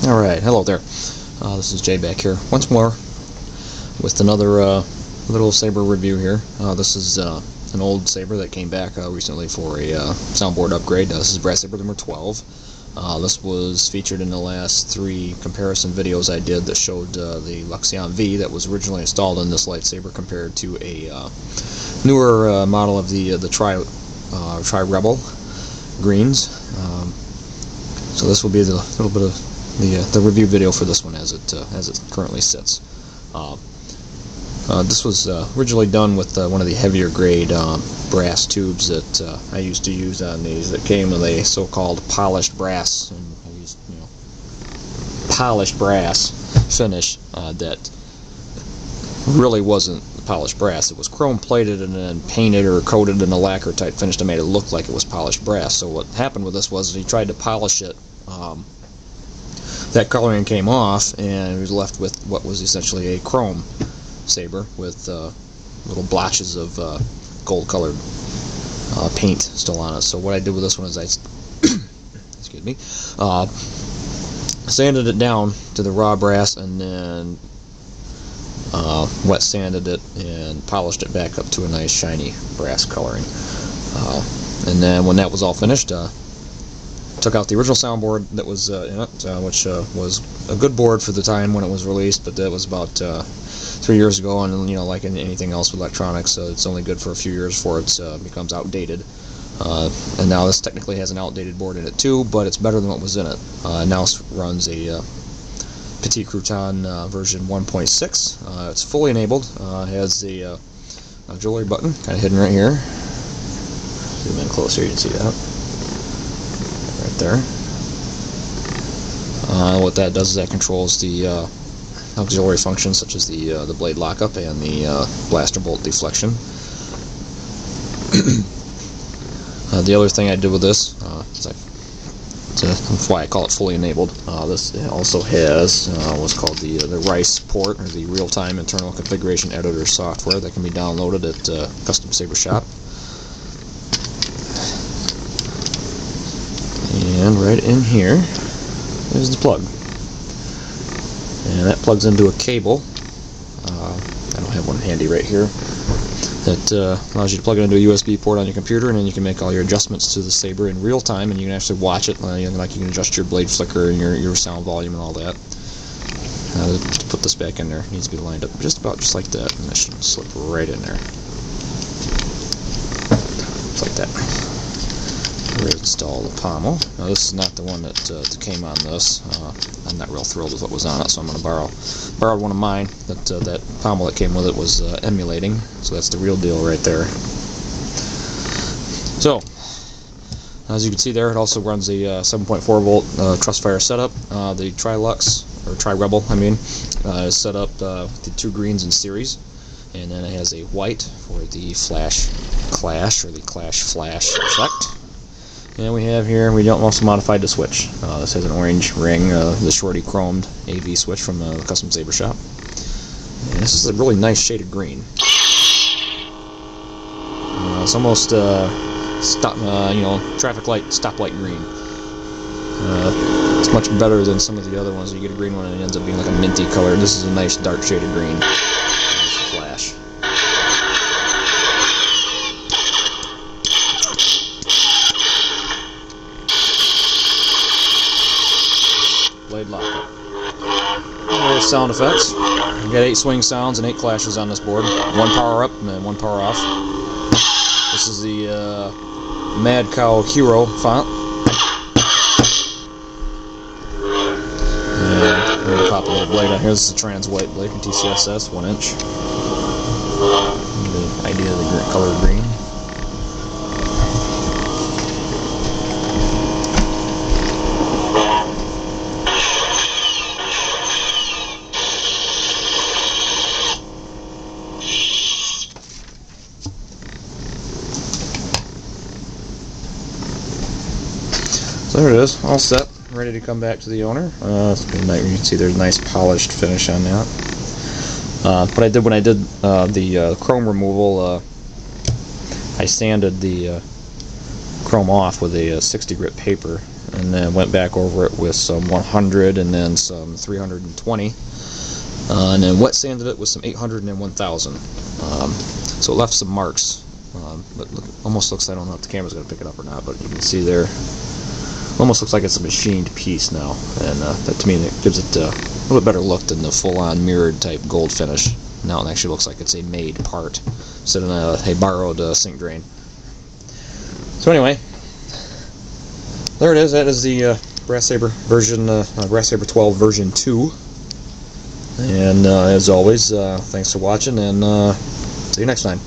Alright, hello there. This is Jay back here once more with another little Saber review here. This is an old Saber that came back recently for a soundboard upgrade. This is Brass Saber number 12. This was featured in the last 3 comparison videos I did that showed the Luxion V that was originally installed in this lightsaber compared to a newer model of the Tri-Rebel greens. So this will be the little bit of the review video for this one as it currently sits. This was originally done with one of the heavier grade brass tubes that I used to use on these that came with a so-called polished brass, and I used, polished brass finish that really wasn't polished brass. It was chrome plated and then painted or coated in a lacquer type finish that made it look like it was polished brass. So what happened with this was he tried to polish it. That coloring came off, and he was left with what was essentially a chrome saber with little blotches of gold-colored paint still on it. So what I did with this one is I, excuse me, sanded it down to the raw brass, and then wet sanded it and polished it back up to a nice shiny brass coloring. And then when that was all finished, took out the original soundboard that was in it, which was a good board for the time when it was released, but that was about 3 years ago, and like anything else with electronics, it's only good for a few years before it becomes outdated. And now this technically has an outdated board in it too, but it's better than what was in it. Now it runs a Petit crouton version 1.6. It's fully enabled. Has a jewelry button kind of hidden right here. Zoom in closer, you can see that. Right there. What that does is that controls the auxiliary functions such as the blade lockup and the blaster bolt deflection. The other thing I did with this, that's why I call it fully enabled. This also has what's called the RICE port, or the real-time internal configuration editor software that can be downloaded at Custom Saber Shop. And right in here is the plug, and that plugs into a cable. I don't have one handy right here. That allows you to plug it into a USB port on your computer, and then you can make all your adjustments to the Saber in real time, and you can actually watch it. Like you can adjust your blade flicker and your sound volume and all that. To put this back in there, it needs to be lined up just like that, and that should slip right in there, just like that. Install the pommel. Now this is not the one that came on this. I'm not real thrilled with what was on it, so I'm going to borrow one of mine. That pommel that came with it was emulating, so that's the real deal right there. So, as you can see there, it also runs a 7.4 volt truss fire setup. The Trilux, or Tri-Rebel, I mean, is set up the 2 greens in series, and then it has a white for the flash clash, or the clash flash effect. And we have here, we also modified the switch. This has an orange ring, the shorty chromed AV switch from the Custom Saber Shop. And this is a really nice shaded green. It's almost traffic light, stoplight green. It's much better than some of the other ones. You get a green one and it ends up being like a minty color. This is a nice dark shaded green. Flash. Blade lockup. There's sound effects. You got 8 swing sounds and 8 clashes on this board. 1 power up and then 1 power off. This is the Mad Cow Hero font. And we're gonna pop a little blade on here. This is a trans white blade from TCSS, 1 inch. The idea of the color green. So there it is, all set, ready to come back to the owner. You can see there's a nice polished finish on that. What I did when I did the chrome removal, I sanded the chrome off with a 60 grit paper, and then went back over it with some 100 and then some 320, and then wet sanded it with some 800 and then 1000. So it left some marks, but almost looks, I don't know if the camera's going to pick it up or not, but you can see there, almost looks like it's a machined piece now, and that to me it gives it a little bit better look than the full-on mirrored type gold finish. Now it actually looks like it's a made part instead of a borrowed sink drain. So anyway, there it is. That is the Brass Saber version, Brass Saber 12 version 2. And as always, thanks for watching, and see you next time.